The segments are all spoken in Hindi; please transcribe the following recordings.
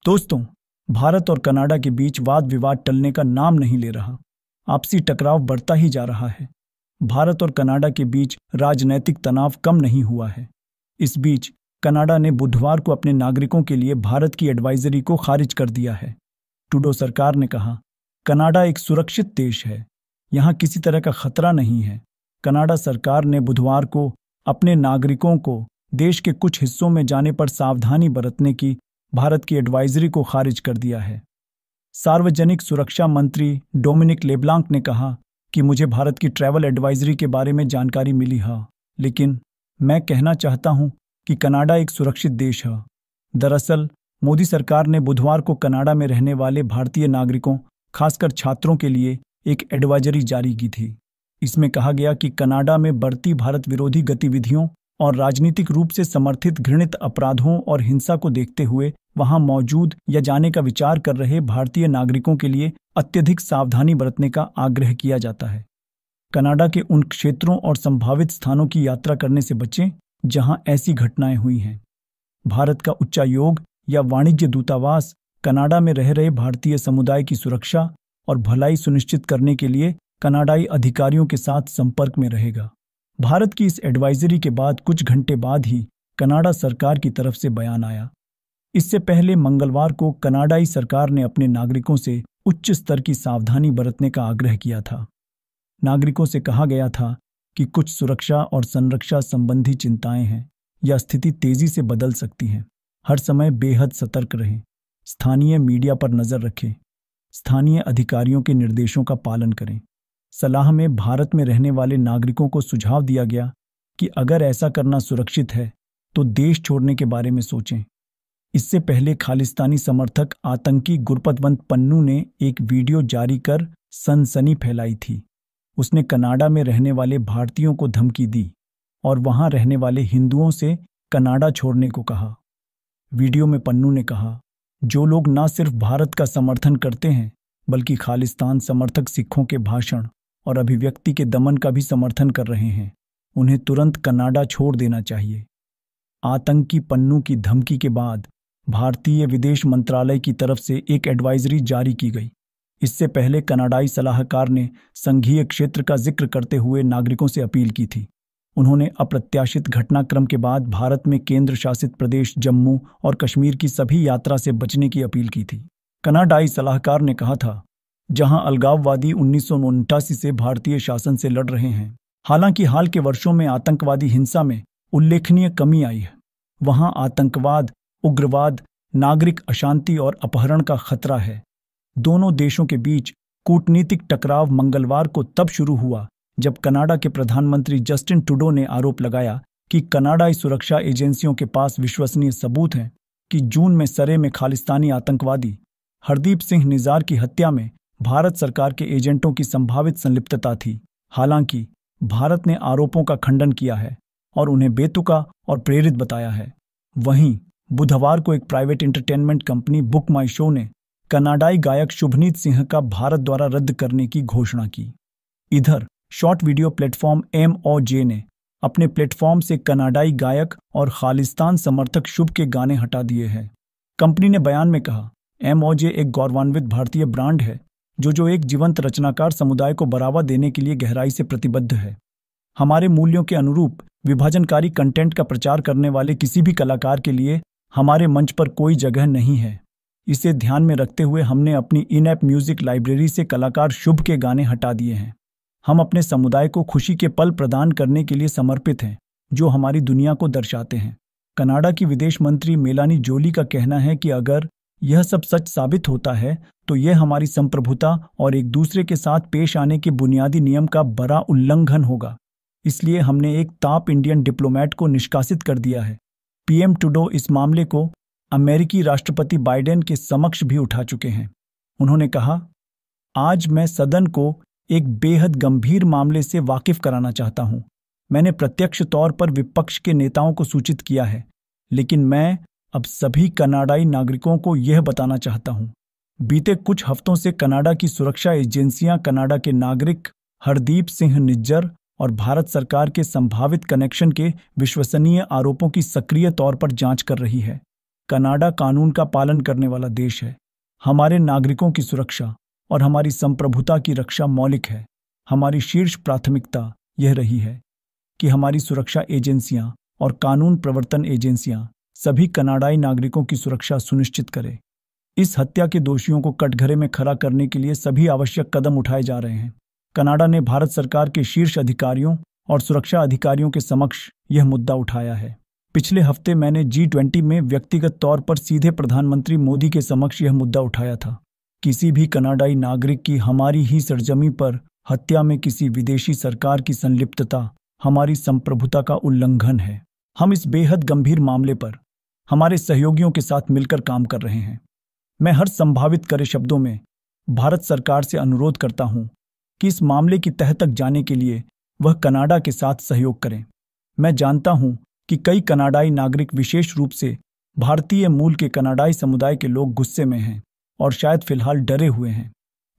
दोस्तों, भारत और कनाडा के बीच वाद विवाद टलने का नाम नहीं ले रहा। आपसी टकराव बढ़ता ही जा रहा है। भारत और कनाडा के बीच राजनैतिक तनाव कम नहीं हुआ है। इस बीच कनाडा ने बुधवार को अपने नागरिकों के लिए भारत की एडवाइजरी को खारिज कर दिया है। ट्रूडो सरकार ने कहा, कनाडा एक सुरक्षित देश है, यहाँ किसी तरह का खतरा नहीं है। कनाडा सरकार ने बुधवार को अपने नागरिकों को देश के कुछ हिस्सों में जाने पर सावधानी बरतने की भारत की एडवाइजरी को खारिज कर दिया है। सार्वजनिक सुरक्षा मंत्री डोमिनिक लेब्लांक ने कहा कि मुझे भारत की ट्रैवल एडवाइजरी के बारे में जानकारी मिली है, लेकिन मैं कहना चाहता हूं कि कनाडा एक सुरक्षित देश है। दरअसल मोदी सरकार ने बुधवार को कनाडा में रहने वाले भारतीय नागरिकों, खासकर छात्रों के लिए एक एडवाइजरी जारी की थी। इसमें कहा गया कि कनाडा में बढ़ती भारत विरोधी गतिविधियों और राजनीतिक रूप से समर्थित घृणित अपराधों और हिंसा को देखते हुए वहां मौजूद या जाने का विचार कर रहे भारतीय नागरिकों के लिए अत्यधिक सावधानी बरतने का आग्रह किया जाता है। कनाडा के उन क्षेत्रों और संभावित स्थानों की यात्रा करने से बचें जहां ऐसी घटनाएं हुई हैं। भारत का उच्चायोग या वाणिज्य दूतावास कनाडा में रह रहे भारतीय समुदाय की सुरक्षा और भलाई सुनिश्चित करने के लिए कनाडाई अधिकारियों के साथ संपर्क में रहेगा। भारत की इस एडवाइजरी के बाद कुछ घंटे बाद ही कनाडा सरकार की तरफ से बयान आया। इससे पहले मंगलवार को कनाडाई सरकार ने अपने नागरिकों से उच्च स्तर की सावधानी बरतने का आग्रह किया था। नागरिकों से कहा गया था कि कुछ सुरक्षा और संरक्षा संबंधी चिंताएं हैं या स्थिति तेजी से बदल सकती है। हर समय बेहद सतर्क रहें, स्थानीय मीडिया पर नजर रखें, स्थानीय अधिकारियों के निर्देशों का पालन करें। सलाह में भारत में रहने वाले नागरिकों को सुझाव दिया गया कि अगर ऐसा करना सुरक्षित है तो देश छोड़ने के बारे में सोचें। इससे पहले खालिस्तानी समर्थक आतंकी गुरपतवंत पन्नू ने एक वीडियो जारी कर सनसनी फैलाई थी। उसने कनाडा में रहने वाले भारतीयों को धमकी दी और वहां रहने वाले हिंदुओं से कनाडा छोड़ने को कहा। वीडियो में पन्नू ने कहा, जो लोग न सिर्फ भारत का समर्थन करते हैं बल्कि खालिस्तान समर्थक सिखों के भाषण और अभिव्यक्ति के दमन का भी समर्थन कर रहे हैं, उन्हें तुरंत कनाडा छोड़ देना चाहिए। आतंकी पन्नू की धमकी के बाद भारतीय विदेश मंत्रालय की तरफ से एक एडवाइजरी जारी की गई। इससे पहले कनाडाई सलाहकार ने संघीय क्षेत्र का जिक्र करते हुए नागरिकों से अपील की थी। उन्होंने अप्रत्याशित घटनाक्रम के बाद भारत में केंद्र शासित प्रदेश जम्मू और कश्मीर की सभी यात्रा से बचने की अपील की थी। कनाडाई सलाहकार ने कहा था, जहां अलगाववादी 1989 से भारतीय शासन से लड़ रहे हैं, हालांकि हाल के वर्षों में आतंकवादी हिंसा में उल्लेखनीय कमी आई है, वहां आतंकवाद, उग्रवाद, नागरिक अशांति और अपहरण का खतरा है। दोनों देशों के बीच कूटनीतिक टकराव मंगलवार को तब शुरू हुआ जब कनाडा के प्रधानमंत्री जस्टिन ट्रूडो ने आरोप लगाया कि कनाडाई सुरक्षा एजेंसियों के पास विश्वसनीय सबूत हैं कि जून में सरे में खालिस्तानी आतंकवादी हरदीप सिंह निजार की हत्या में भारत सरकार के एजेंटों की संभावित संलिप्तता थी। हालांकि भारत ने आरोपों का खंडन किया है और उन्हें बेतुका और प्रेरित बताया है। वहीं बुधवार को एक प्राइवेट एंटरटेनमेंट कंपनी बुक माई शो ने कनाडाई गायक शुभनीत सिंह का भारत द्वारा रद्द करने की घोषणा की। इधर शॉर्ट वीडियो प्लेटफॉर्म MOJ ने अपने प्लेटफॉर्म से कनाडाई गायक और खालिस्तान समर्थक शुभ के गाने हटा दिए हैं। कंपनी ने बयान में कहा, MOJ एक गौरवान्वित भारतीय ब्रांड है जो एक जीवंत रचनाकार समुदाय को बढ़ावा देने के लिए गहराई से प्रतिबद्ध है। हमारे मूल्यों के अनुरूप विभाजनकारी कंटेंट का प्रचार करने वाले किसी भी कलाकार के लिए हमारे मंच पर कोई जगह नहीं है। इसे ध्यान में रखते हुए हमने अपनी इन-ऐप म्यूजिक लाइब्रेरी से कलाकार शुभ के गाने हटा दिए हैं। हम अपने समुदाय को खुशी के पल प्रदान करने के लिए समर्पित हैं, जो हमारी दुनिया को दर्शाते हैं। कनाडा की विदेश मंत्री मेलानी जोली का कहना है कि अगर यह सब सच साबित होता है तो यह हमारी संप्रभुता और एक दूसरे के साथ पेश आने के बुनियादी नियम का बड़ा उल्लंघन होगा। इसलिए हमने एक टॉप इंडियन डिप्लोमेट को निष्कासित कर दिया है। PM ट्रूडो इस मामले को अमेरिकी राष्ट्रपति बाइडेन के समक्ष भी उठा चुके हैं। उन्होंने कहा, आज मैं सदन को एक बेहद गंभीर मामले से वाकिफ कराना चाहता हूं। मैंने प्रत्यक्ष तौर पर विपक्ष के नेताओं को सूचित किया है, लेकिन मैं अब सभी कनाडाई नागरिकों को यह बताना चाहता हूं। बीते कुछ हफ्तों से कनाडा की सुरक्षा एजेंसियां कनाडा के नागरिक हरदीप सिंह निज्जर और भारत सरकार के संभावित कनेक्शन के विश्वसनीय आरोपों की सक्रिय तौर पर जांच कर रही है। कनाडा कानून का पालन करने वाला देश है। हमारे नागरिकों की सुरक्षा और हमारी संप्रभुता की रक्षा मौलिक है। हमारी शीर्ष प्राथमिकता यह रही है कि हमारी सुरक्षा एजेंसियां और कानून प्रवर्तन एजेंसियां सभी कनाडाई नागरिकों की सुरक्षा सुनिश्चित करें। इस हत्या के दोषियों को कटघरे में खड़ा करने के लिए सभी आवश्यक कदम उठाए जा रहे हैं। कनाडा ने भारत सरकार के शीर्ष अधिकारियों और सुरक्षा अधिकारियों के समक्ष यह मुद्दा उठाया है। पिछले हफ्ते मैंने G20 में व्यक्तिगत तौर पर सीधे प्रधानमंत्री मोदी के समक्ष यह मुद्दा उठाया था। किसी भी कनाडाई नागरिक की हमारी ही सरजमी पर हत्या में किसी विदेशी सरकार की संलिप्तता हमारी संप्रभुता का उल्लंघन है। हम इस बेहद गंभीर मामले पर हमारे सहयोगियों के साथ मिलकर काम कर रहे हैं। मैं हर संभावित कड़े शब्दों में भारत सरकार से अनुरोध करता हूं कि इस मामले की तह तक जाने के लिए वह कनाडा के साथ सहयोग करें। मैं जानता हूं कि कई कनाडाई नागरिक, विशेष रूप से भारतीय मूल के कनाडाई समुदाय के लोग गुस्से में हैं और शायद फिलहाल डरे हुए हैं।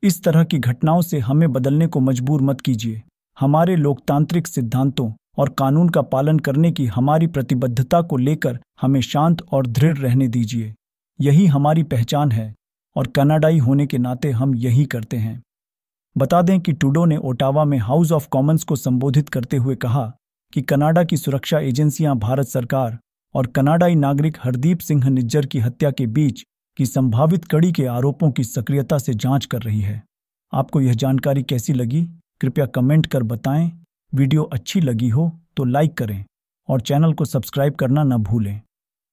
इस तरह की घटनाओं से हमें बदलने को मजबूर मत कीजिए। हमारे लोकतांत्रिक सिद्धांतों और कानून का पालन करने की हमारी प्रतिबद्धता को लेकर हमें शांत और दृढ़ रहने दीजिए। यही हमारी पहचान है और कनाडाई होने के नाते हम यही करते हैं। बता दें कि ट्रूडो ने ओटावा में हाउस ऑफ कॉमन्स को संबोधित करते हुए कहा कि कनाडा की सुरक्षा एजेंसियां भारत सरकार और कनाडाई नागरिक हरदीप सिंह निज्जर की हत्या के बीच की संभावित कड़ी के आरोपों की सक्रियता से जांच कर रही है। आपको यह जानकारी कैसी लगी? कृपया कमेंट कर बताएं। वीडियो अच्छी लगी हो तो लाइक करें और चैनल को सब्सक्राइब करना न भूलें।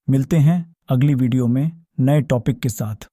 मिलते हैं अगली वीडियो में नए टॉपिक के साथ।